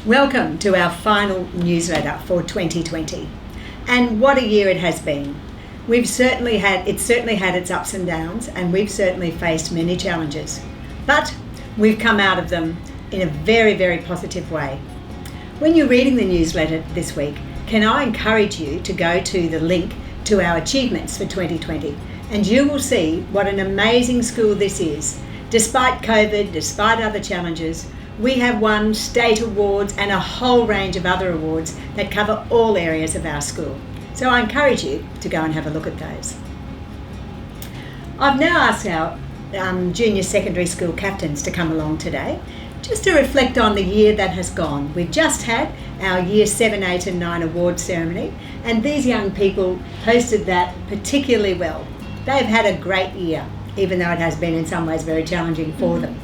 Welcome to our final newsletter for 2020. And what a year it has been. It's certainly had its ups and downs, and we've certainly faced many challenges. But we've come out of them in a very, very positive way. When you're reading the newsletter this week, can I encourage you to go to the link to our achievements for 2020, and you will see what an amazing school this is. Despite COVID, despite other challenges, we have won state awards and a whole range of other awards that cover all areas of our school. So I encourage you to go and have a look at those. I've now asked our junior secondary school captains to come along today just to reflect on the year that has gone. We've just had our year 7, 8 and 9 award ceremony, and these young people hosted that particularly well. They've had a great year, even though it has been in some ways very challenging for them.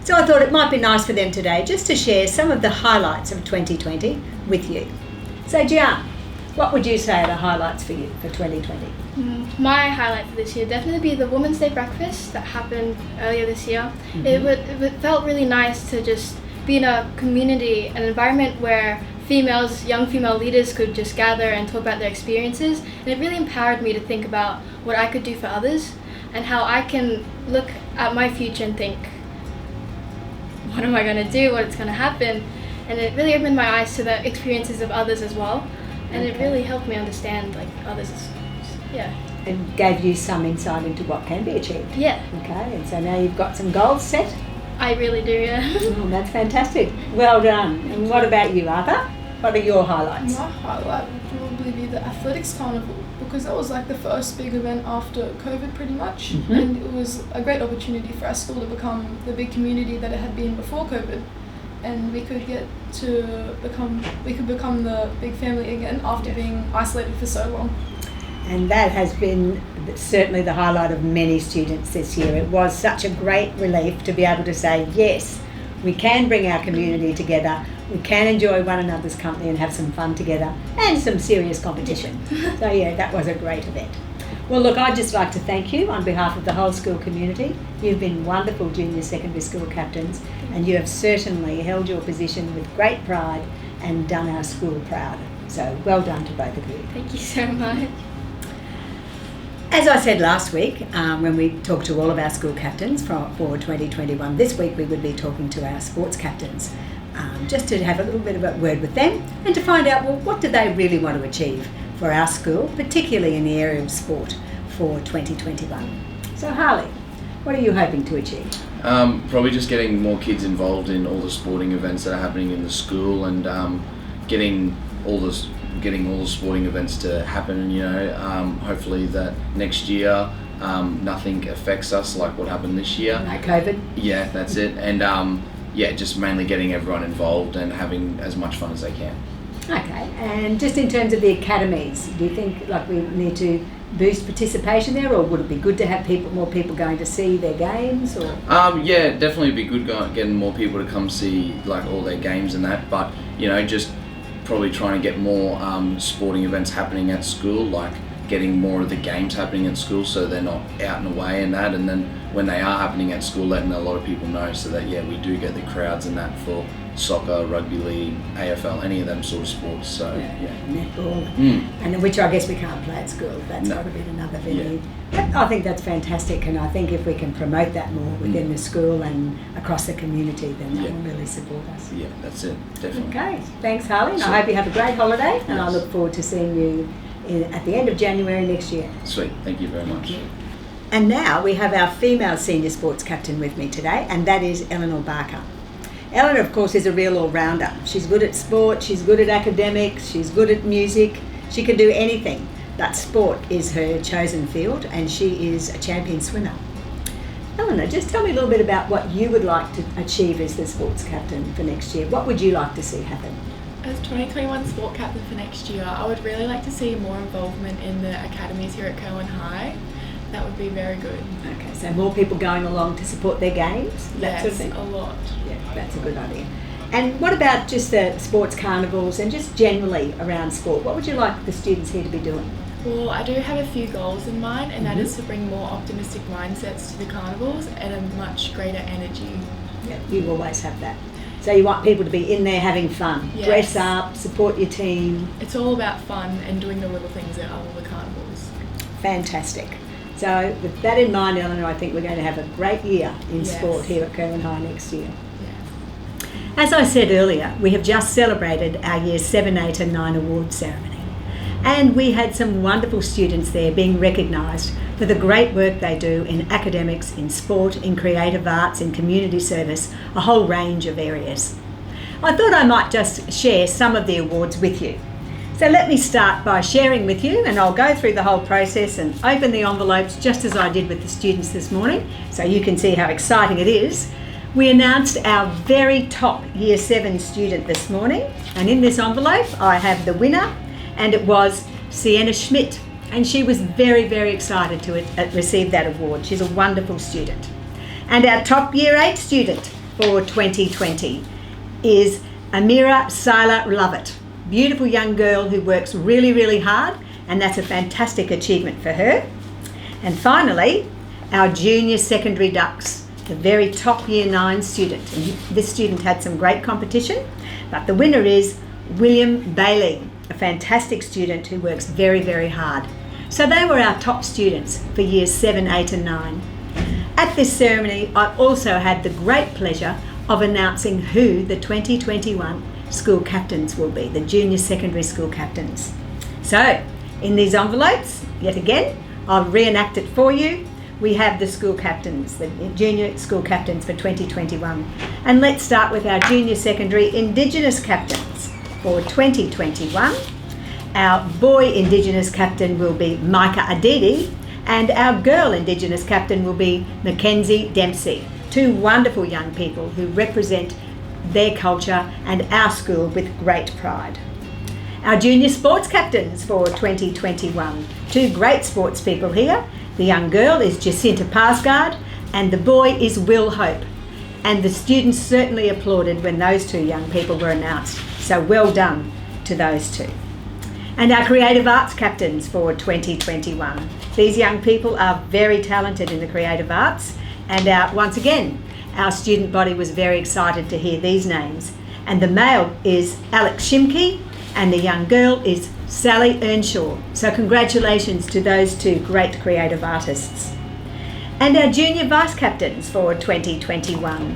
So I thought it might be nice for them today just to share some of the highlights of 2020 with you. So GIANA, what would you say are the highlights for you for 2020? My highlight for this year definitely be the Women's Day breakfast that happened earlier this year. It felt really nice to just be in a community, an environment where young female leaders could just gather and talk about their experiences, and it really empowered me to think about what I could do for others and how I can look at my future and think, what am I going to do, what's going to happen? And it really opened my eyes to the experiences of others as well, and it really helped me understand others. And gave you some insight into what can be achieved. Yeah. Okay, and so now you've got some goals set? I really do, yeah. Oh, that's fantastic. Well done. And what about you, Arthur? What are your highlights? My highlight would probably be the Athletics Carnival, because that was like the first big event after COVID pretty much, and it was a great opportunity for our school to become the big community that it had been before COVID, and we could become the big family again after being isolated for so long. And that has been certainly the highlight of many students this year. It was such a great relief to be able to say, yes, we can bring our community together, we can enjoy one another's company and have some fun together, and some serious competition. So yeah, that was a great event. Well look, I'd just like to thank you on behalf of the whole school community. You've been wonderful junior secondary school captains, and you have certainly held your position with great pride and done our school proud. So well done to both of you. Thank you so much. As I said last week, when we talked to all of our school captains for 2021, this week we would be talking to our sports captains, just to have a little bit of a word with them and to find out, well, what do they really want to achieve for our school, particularly in the area of sport for 2021. So Harley, what are you hoping to achieve? Probably just getting more kids involved in all the sporting events that are happening in the school, and getting all the sporting events to happen, hopefully that next year nothing affects us like what happened this year. No COVID? Yeah, that's it. And just mainly getting everyone involved and having as much fun as they can. Okay, and just in terms of the academies, do you think we need to boost participation there, or would it be good to have more people going to see their games? Or Definitely be good getting more people to come see all their games and that, but just probably trying to get more sporting events happening at school, getting more of the games happening at school so they're not out and away and that, and then when they are happening at school, letting a lot of people know so that we do get the crowds and that for soccer, rugby league, AFL, any of them sort of sports. So netball, and which I guess we can't play at school. That's got to be another venue. Yeah. I think that's fantastic, and I think if we can promote that more within the school and across the community, then that will really support us. Yeah, that's it, definitely. Okay, thanks Harley, and I hope you have a great holiday, and I look forward to seeing you at the end of January next year. Sweet, thank you very much. You. And now we have our female senior sports captain with me today, and that is ELEANOR Barker. ELEANOR, of course, is a real all-rounder. She's good at sport, she's good at academics, she's good at music, she can do anything, but sport is her chosen field, and she is a champion swimmer. ELEANOR, just tell me a little bit about what you would like to achieve as the sports captain for next year. What would you like to see happen? As 2021 sport captain for next year, I would really like to see more involvement in the academies here at Cowan High. That would be very good. Okay, so more people going along to support their games? That sort of thing? A lot. Yeah, that's a good idea. And what about just the sports carnivals and just generally around sport? What would you like the students here to be doing? Well, I do have a few goals in mind, and that is to bring more optimistic mindsets to the carnivals and a much greater energy. Yeah, you always have that. So you want people to be in there having fun, Yes. dress up, support your team. It's all about fun and doing the little things at all the carnivals. Fantastic. So with that in mind, Eleanor, I think we're going to have a great year in Yes. sport here at Kerwin High next year. Yes. As I said earlier, we have just celebrated our Year 7, 8 and 9 award ceremony. And we had some wonderful students there being recognised for the great work they do in academics, in sport, in creative arts, in community service, a whole range of areas. I thought I might just share some of the awards with you. So let me start by sharing with you, and I'll go through the whole process and open the envelopes just as I did with the students this morning, so you can see how exciting it is. We announced our very top Year 7 student this morning, and in this envelope I have the winner, and it was Sienna Schmidt, and she was very, very excited to receive that award. She's a wonderful student. And our top Year 8 student for 2020 is Amira Sila Lovett. Beautiful young girl who works really, really hard, and that's a fantastic achievement for her. And finally, our junior secondary ducks, the very top Year 9 student. And this student had some great competition, but the winner is William Bailey, a fantastic student who works very, very hard. So they were our top students for Years 7, 8 and 9. At this ceremony, I also had the great pleasure of announcing who the 2021 school captains will be, the junior secondary school captains. So, in these envelopes, yet again, I'll reenact it for you. We have the school captains, the junior school captains for 2021. And let's start with our junior secondary Indigenous captains for 2021. Our boy Indigenous captain will be Micah Adidi, and our girl Indigenous captain will be Mackenzie Dempsey. Two wonderful young people who represent their culture and our school with great pride. Our junior sports captains for 2021. Two great sports people here. The young girl is Jacinta Parsgard and the boy is Will Hope. And the students certainly applauded when those two young people were announced. So well done to those two. And our creative arts captains for 2021. These young people are very talented in the creative arts, and once again, our student body was very excited to hear these names. And the male is Alex Shimke and the young girl is Sally Earnshaw. So congratulations to those two great creative artists. And our junior vice captains for 2021.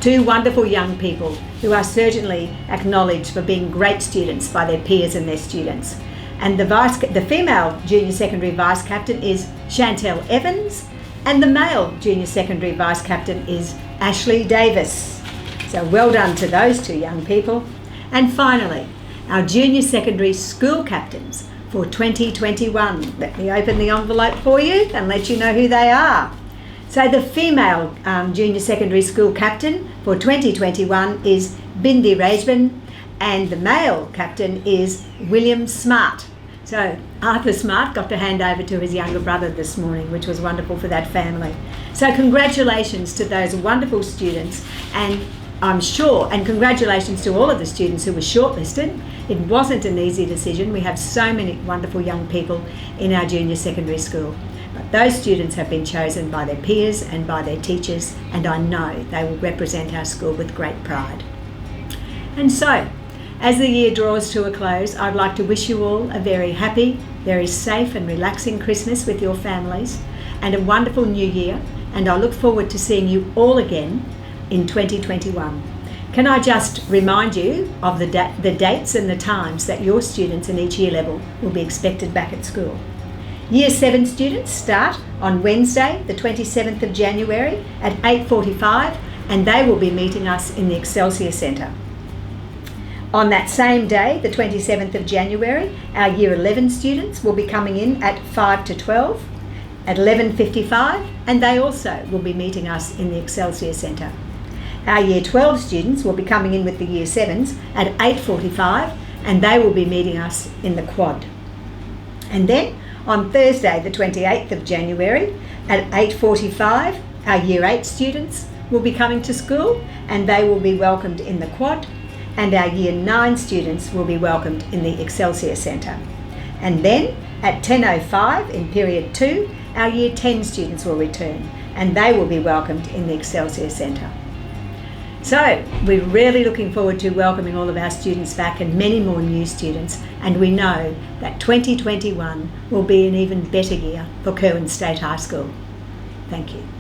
Two wonderful young people who are certainly acknowledged for being great students by their peers and their students. And the female junior secondary vice captain is Chantel Evans, and the male junior secondary vice captain is Ashley Davis. So well done to those two young people. And finally, our junior secondary school captains for 2021. Let me open the envelope for you and let you know who they are. So the female junior secondary school captain for 2021 is Bindi Rajban, and the male captain is William Smart. So Arthur Smart got to hand over to his younger brother this morning, which was wonderful for that family. So congratulations to those wonderful students, and I'm sure, and congratulations to all of the students who were shortlisted. It wasn't an easy decision. We have so many wonderful young people in our junior secondary school. But those students have been chosen by their peers and by their teachers, and I know they will represent our school with great pride. And so, as the year draws to a close, I'd like to wish you all a very happy, very safe and relaxing Christmas with your families, and a wonderful new year, and I look forward to seeing you all again in 2021. Can I just remind you of the dates and the times that your students in each year level will be expected back at school. Year 7 students start on Wednesday, the 27th of January at 8:45, and they will be meeting us in the Excelsior Centre. On that same day, the 27th of January, our Year 11 students will be coming in at 5 to 12 at 11:55, and they also will be meeting us in the Excelsior Centre. Our Year 12 students will be coming in with the Year 7s at 8:45, and they will be meeting us in the quad. And then on Thursday, the 28th of January at 8:45, our Year 8 students will be coming to school, and they will be welcomed in the quad, and our Year 9 students will be welcomed in the Excelsior Centre. And then at 10:05 in period 2, our Year 10 students will return, and they will be welcomed in the Excelsior Centre. So we're really looking forward to welcoming all of our students back and many more new students, and we know that 2021 will be an even better year for Curwen State High School. Thank you.